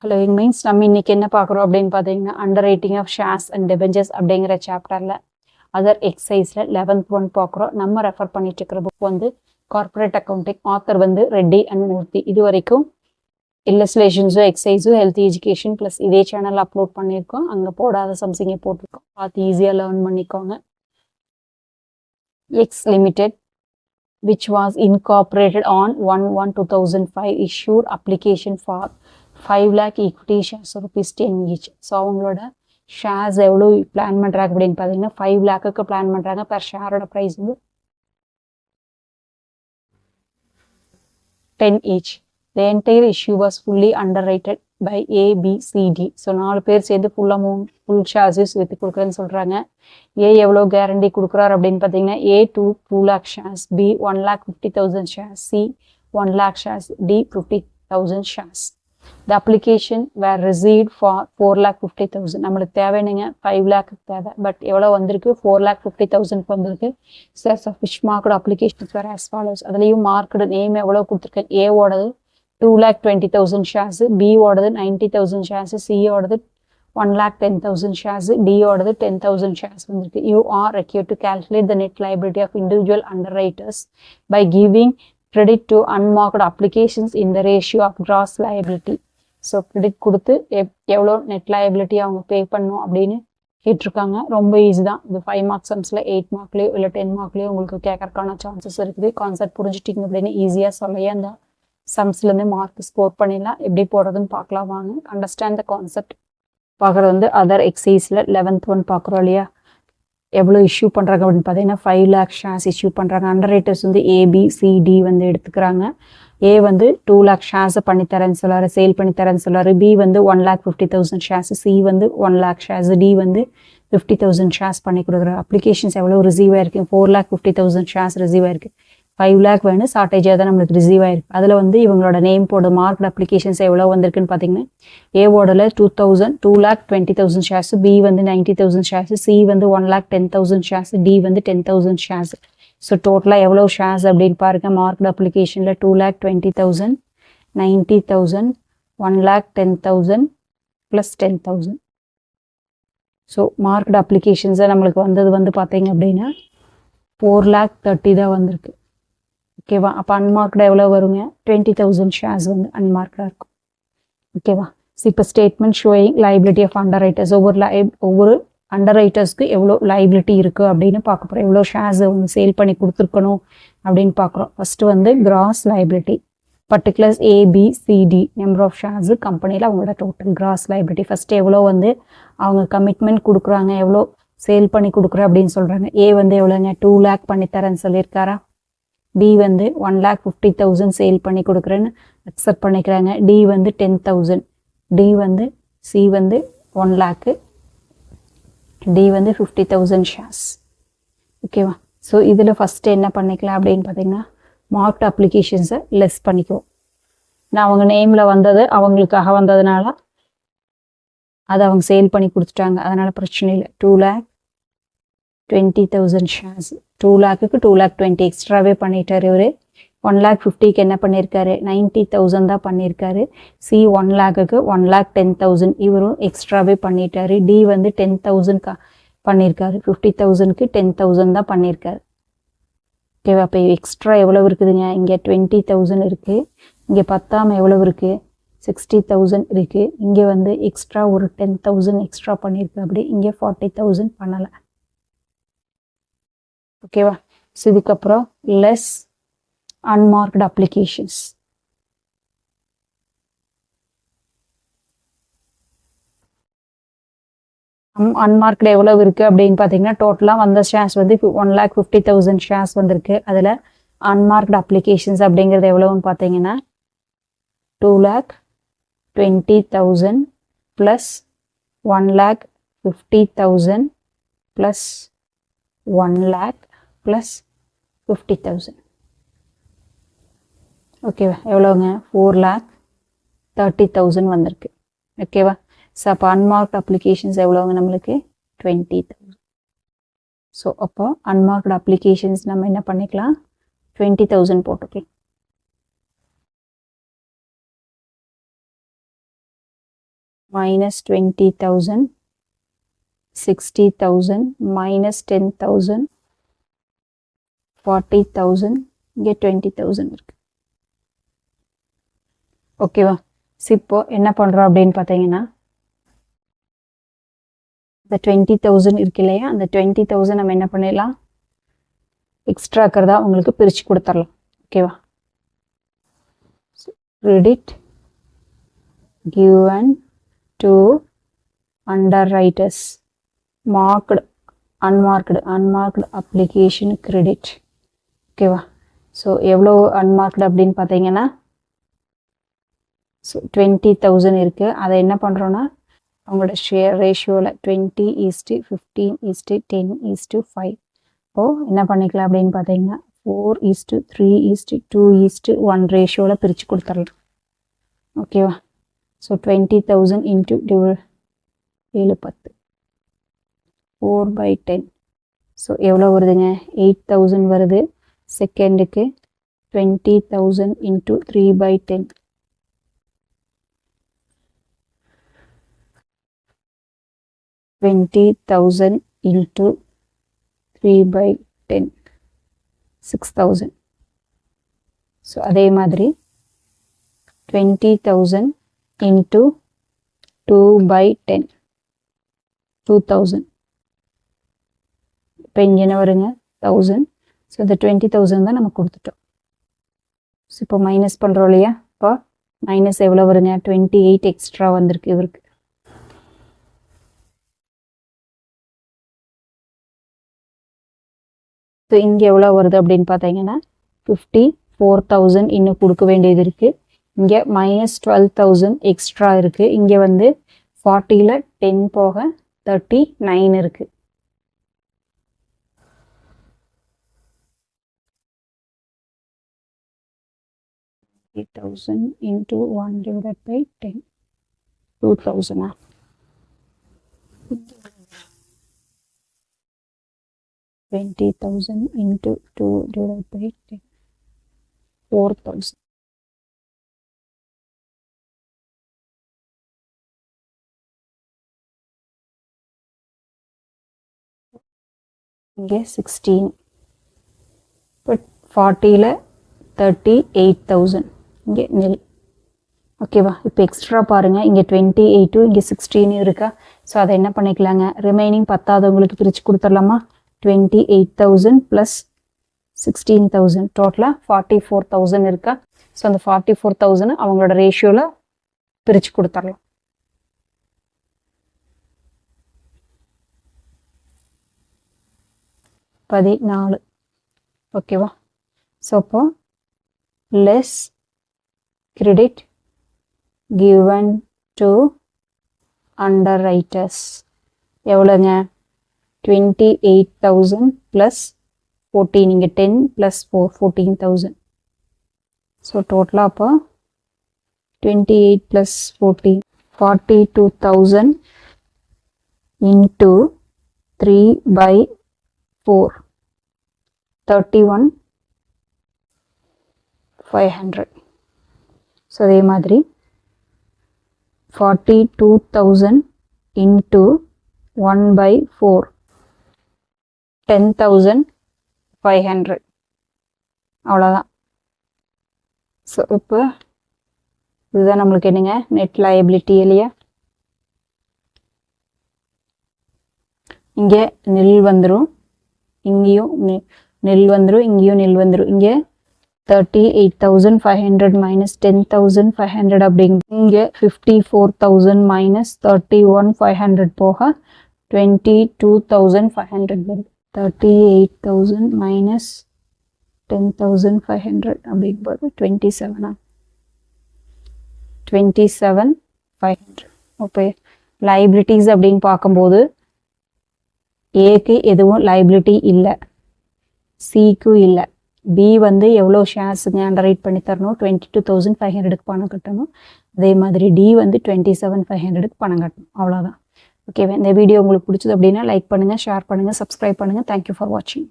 Hello means நம்ம இன்னைக்கு என்ன பார்க்குறோம் அப்படின்னு பார்த்தீங்கன்னா underwriting of shares and debentures அப்படிங்கிற சாப்டரில் அதர் எக்ஸசைஸில் 11th ஒன் பார்க்குறோம். நம்ம ரெஃபர் பண்ணிட்டு இருக்கிற புக் வந்து கார்பரேட் அக்கௌண்டிங். ஆத்தர் வந்து ரெட்டி அண்ட் மூர்த்தி. இது வரைக்கும் இல்லஸ்ட்ரேஷன்ஸும் எக்ஸசைஸும் ஹெல்த் எஜுகேஷன் ப்ளஸ் இதே சேனல் அப்லோட் பண்ணியிருக்கோம். அங்கே போடாத சம்சிங்கை போட்டிருக்கோம், பார்த்து ஈஸியாக லேர்ன் பண்ணிக்கோங்க. X limited which was incorporated on 1/1/2005 issued application for 5 lakh equity shares rupees 10 each. So அவங்களோட ஷேர்ஸ் எவ்வளோ பிளான் பண்ணுறாங்க அப்படின்னு பார்த்தீங்கன்னா 5 lakhக்கு பிளான் பண்ணுறாங்க. பெர் ஷேரோட ப்ரைஸ் வந்து 10 each. The entire issue was fully underwritten by A, B, C, D. So 4 பேர் சேர்ந்து full ஷேர்ஸஸ் விற்று கொடுக்குறேன்னு சொல்கிறாங்க. ஏ எவ்வளோ கேரண்டி கொடுக்குறாரு அப்படின்னு பார்த்தீங்கன்னா A 2 lakh shares, B 1,50,000 shares, C 1 lakh shares, D 50,000 shares. The application were received for 4,50,000. நம்மளுக்கு தேவைன்னுங்க 5 lakh தேவை, பட் எவ்வளோ வந்திருக்கு 4,50,000 வந்திருக்கு. சார் ஃபிஷ் மார்க்கோட அப்ளிகேஷன்ஸ் வேறு as follows. அதுலேயும் மார்க்கோட நேம் எவ்வளோ கொடுத்துருக்கேன். ஏவோடது 2,20,000 shares, B ஓடது 90,000 shares, C ஓடது 1,10,000 shares, D ஓடது 10,000 shares வந்திருக்கு. You are required to calculate the net liability of individual underwriters by giving credit to unmarked applications in the ratio of gross liability. So credit கொடுத்து எவ்வளோ net liability அவங்க பே பண்ணணும் அப்படின்னு கேட்டிருக்காங்க. ரொம்ப easy தான். இது 5 mark சம்ஸில் 8 markலேயோ இல்லை 10 markலேயோ உங்களுக்கு கேட்கறதுக்கான சான்சஸ் இருக்குது. கான்செப்ட் புரிஞ்சுட்டிங்க அப்படின்னு ஈஸியாக சொல்லையே அந்த சம்ஸ்லேருந்து மார்க் ஸ்கோர் பண்ணிடலாம். எப்படி போடுறதுன்னு பார்க்கலாம் வாங்க. அண்டர்ஸ்டாண்ட் த கான்செப்ட் பார்க்குறது வந்து அதர் எக்ஸசைஸில் 11th ஒன் பார்க்குறோம் இல்லையா. எவ்வளோ இஷ்யூ பண்ணுறாங்க அப்படின்னு பார்த்தீங்கன்னா 5 lakh ஷேர்ஸ் இஷ்யூ பண்ணுறாங்க. அண்டர் ரைட்டர்ஸ் வந்து ஏபிசிடி வந்து எடுத்துக்கிறாங்க. ஏ வந்து 2 lakh ஷேர்ஸை பண்ணித்தரேன்னு சொல்லாரு, சேல் பண்ணித்தரேன்னு சொல்லாரு. பி வந்து 1,50,000 ஷேர்ஸ், சி வந்து 1 lakh ஷேர்ஸ், டி வந்து 50,000 ஷேர்ஸ் பண்ணி கொடுக்குறாரு. அப்ளிகேஷன்ஸ் எவ்வளோ ரிசீவ் ஆயிருக்கு, 4,50,000 ஷேர்ஸ் ரிசீவ் ஆயிருக்கு. 5 lakh வேணும், ஷார்ட்டேஜாக தான் நம்மளுக்கு ரிசீவ் ஆயிருக்கு. அதில் வந்து இவங்களோட நேம் போட மார்க் அப்ளிகேஷன்ஸ் எவ்வளோ வந்திருக்குன்னு பார்த்தீங்கன்னா ஏவோடல 2,20,000 ஷேர்ஸ், பி வந்து 90,000 ஷேர்ஸ், சி வந்து 1,10,000 ஷேர்ஸ், டி வந்து 10,000 ஷேர்ஸ். ஸோ டோட்டலாக எவ்வளோ ஷேர்ஸ் அப்படின்னு பாருங்க. மார்க் அப்ளிகேஷனில் 2,20,000, 90,000, 1,10,000 ப்ளஸ் 10,000. ஸோ மார்க் அப்ளிகேஷன்ஸை நம்மளுக்கு வந்தது வந்து பார்த்தீங்க அப்படின்னா 4,30,000 தான் வந்திருக்கு. ஓகேவா. அப்போ அன்மார்க்டாக எவ்வளோ வருங்க, 20,000 ஷேர்ஸ் வந்து அன்மார்க்டாக இருக்கும். ஓகேவா. ஸோ இப்போ statement showing liability of underwriters. ஒவ்வொரு அண்டர் ரைட்டர்ஸ்க்கு எவ்வளோ லைபிலிட்டி இருக்குது அப்படின்னு பார்க்க போகிறோம். எவ்வளோ ஷேர்ஸ் வந்து சேல் பண்ணி கொடுத்துருக்கணும் அப்படின்னு பார்க்குறோம். ஃபஸ்ட்டு வந்து gross liability, particulars A B C D number of shares கம்பெனியில் அவங்களோட டோட்டல் கிராஸ் லைபிலிட்டி. ஃபஸ்ட்டு எவ்வளோ வந்து அவங்க கமிட்மெண்ட் கொடுக்குறாங்க, எவ்வளோ சேல் பண்ணி கொடுக்குறேன் அப்படின்னு சொல்கிறாங்க. ஏ வந்து எவ்வளோங்க 2 lakh பண்ணித்தரேன்னு சொல்லியிருக்காரா. டி வந்து 1,50,000 சேல் பண்ணி கொடுக்குறேன்னு அக்செப்ட் பண்ணிக்கிறாங்க. டி வந்து 10,000, டி வந்து சி வந்து 1 lakh, டி வந்து 50,000 ஷேர்ஸ். ஓகேவா. ஸோ இதில் ஃபஸ்ட்டு என்ன பண்ணிக்கலாம் அப்படின்னு பார்த்தீங்கன்னா மார்க்ட் அப்ளிகேஷன்ஸை லெஸ் பண்ணிக்குவோம். நான் அவங்க நேமில் வந்தது அவங்களுக்காக வந்ததுனால அதை அவங்க சேல் பண்ணி கொடுத்துட்டாங்க, அதனால் பிரச்சனை இல்லை. 2,20,000 ஷேர்ஸ். 2 lakhக்கு 2,20,000 எக்ஸ்ட்ராவே பண்ணிட்டார் இவர். 1,50,000க்கு என்ன பண்ணியிருக்காரு, 90,000 தான் பண்ணியிருக்காரு. சி 1 lakhக்கு 1,10,000 இவரும் எக்ஸ்ட்ராவே பண்ணிட்டாரு. டி வந்து 10,000 பண்ணியிருக்காரு. 50,000க்கு 10,000 தான் பண்ணியிருக்காரு. ஓகேவா. அப்போ எக்ஸ்ட்ரா எவ்வளோ இருக்குதுங்க, இங்கே 20,000 இருக்குது, இங்கே 10 எவ்வளோ இருக்குது 60,000 இருக்குது. இங்கே வந்து எக்ஸ்ட்ரா ஒரு 10,000 எக்ஸ்ட்ரா பண்ணியிருக்கு. அப்படி இங்கே 40,000 பண்ணலை. ஓகேவா. ஸோ இதுக்கப்புறம் லெஸ் அன்மார்க்டு அப்ளிகேஷன்ஸ். அன்மார்க்டு எவ்வளோ இருக்குது அப்படின்னு பார்த்தீங்கன்னா டோட்டலாக வந்த ஷேர்ஸ் வந்து 1,50,000 ஷேர்ஸ் வந்திருக்கு. அதில் அன்மார்க்டு அப்ளிகேஷன்ஸ் அப்படிங்கிறது எவ்வளோன்னு பார்த்தீங்கன்னா 2,20,000 ப்ளஸ் 1,50,000 ப்ளஸ் 1 lakh ப்ளஸ் 50,000. ஓகேவா. எவ்வளோங்க 4,30,000 வந்திருக்கு. ஓகேவா. ஸோ அப்போ அன்மார்க்ட் அப்ளிகேஷன்ஸ் எவ்வளோங்க நம்மளுக்கு 20,000. ஸோ அப்போ அன்மார்க்டு அப்ளிகேஷன்ஸ் நம்ம என்ன பண்ணிக்கலாம் 20,000 போட்டுக்கலாம். minus 20,000, 60,000, minus 10,000, 40,000, இங்கே 20,000 இருக்கு. ஓகேவா? இப்போ என்ன பண்ணுறோம் அப்படின்னு பார்த்தீங்கன்னா இந்த 20,000 இருக்கு இல்லையா, அந்த 20,000 நம்ம என்ன பண்ணிடலாம், எக்ஸ்ட்ரா இருக்கிறதா உங்களுக்கு பிரித்து கொடுத்துடலாம். ஓகேவா? credit given to underwriters, marked unmarked application credit. ஓகேவா? ஸோ எவ்வளோ அன்மார்க்டு அப்படின்னு பார்த்தீங்கன்னா ஸோ 20,000 இருக்குது. அதை என்ன பண்ணுறோன்னா அவங்களோட ஷேர் ரேஷியோவில் 20:15:10:5 என்ன பண்ணிக்கலாம் அப்படின்னு பார்த்தீங்கன்னா 4:3:2:1 ரேஷியோவில் பிரித்து கொடுத்துடலாம். ஓகேவா? So 20,000 into 710 4/10. ஸோ எவ்வளோ வருதுங்க? 8,000 வருது. செகண்டுக்கு 20,000 இன்ட்டு 3/10 20,000 into 3/10 6,000. ஸோ அதே மாதிரி 20,000 into 2/10 2,000. இப்போ இங்கே என்ன வருங்க? 1,000. ஸோ இந்த 20,000 தான் நம்ம கொடுத்துட்டோம். ஸோ இப்போ மைனஸ் பண்ணுறோம் இல்லையா, இப்போ மைனஸ் எவ்வளோ வருங்க? 28 எக்ஸ்ட்ரா வந்திருக்கு இவருக்கு. ஸோ இங்கே எவ்வளோ வருது அப்படின்னு பார்த்தீங்கன்னா 54,000 இன்னும் கொடுக்க வேண்டியது இருக்குது. இங்கே minus 12,000 எக்ஸ்ட்ரா இருக்குது. இங்கே வந்து 40ல் 10 போக 39 இருக்குது. $8,000 into 1/10 2,000. 20,000 into 2/10 4,000. இங்கே 16. இப்போ 40ல் 38,000 இங்கே nil. ஓகேவா? இப்போ எக்ஸ்ட்ரா பாருங்கள், இங்கே 28 இங்கே 16 இருக்கா. ஸோ அதை என்ன பண்ணிக்கலாங்க, ரிமைனிங் பத்தாதவங்களுக்கு பிரித்து கொடுத்துடலாமா? 28,000 ப்ளஸ் 16,000 டோட்டலாக 44,000 இருக்கா. ஸோ அந்த 44,000 அவங்களோட ரேஷியோவில் பிரித்து கொடுத்துடலாம். $14. ஓகேவா? ஸோ அப்போ less credit given to underwriters எவ்வளோங்க? 28,000 plus 14. இங்கே 10 plus 4 14,000. ஸோ டோட்டலாக அப்போ 28 plus 14 42,000 into 3/4 31,500. ஸோ அதே மாதிரி 42,000 into 1/4 10,500. அவ்வளோதான். ஸோ இப்போ இதுதான் நம்மளுக்கு என்னங்க நெட் லயபிலிட்டி இல்லையா. இங்கே நெல் வந்துடும், இங்கேயும் நெல் வந்துடும், இங்கேயும் நெல் வந்துடும். இங்கே 38,500 minus 10,500 அப்படிங்க. இங்கே 54,000 minus 31,500 போக 22,500 வருது. 38,000 minus 10,500 அப்படிங்கும்போது 27,500. ஓகே, லைபிலிட்டிஸ் அப்படின்னு பார்க்கும்போது ஏக்கு எதுவும் லைபிலிட்டி இல்லை, சிக்கும் இல்லை. பி வந்து எவ்வளோ ஷேர்ஸுங்க அண்டர்ரைட் பண்ணி தரணும்? 22,500க்கு பணம் கட்டணும். அதே மாதிரி டி வந்து 27,500க்கு பணம் கட்டணும். அவ்வளோதான். ஓகேவா? இந்த வீடியோ உங்களுக்கு பிடிச்சது அப்படின்னா லைக் பண்ணுங்கள், ஷேர் பண்ணுங்கள், சப்ஸ்கிரைப் பண்ணுங்கள். தேங்க்யூ ஃபார் வாட்சிங்.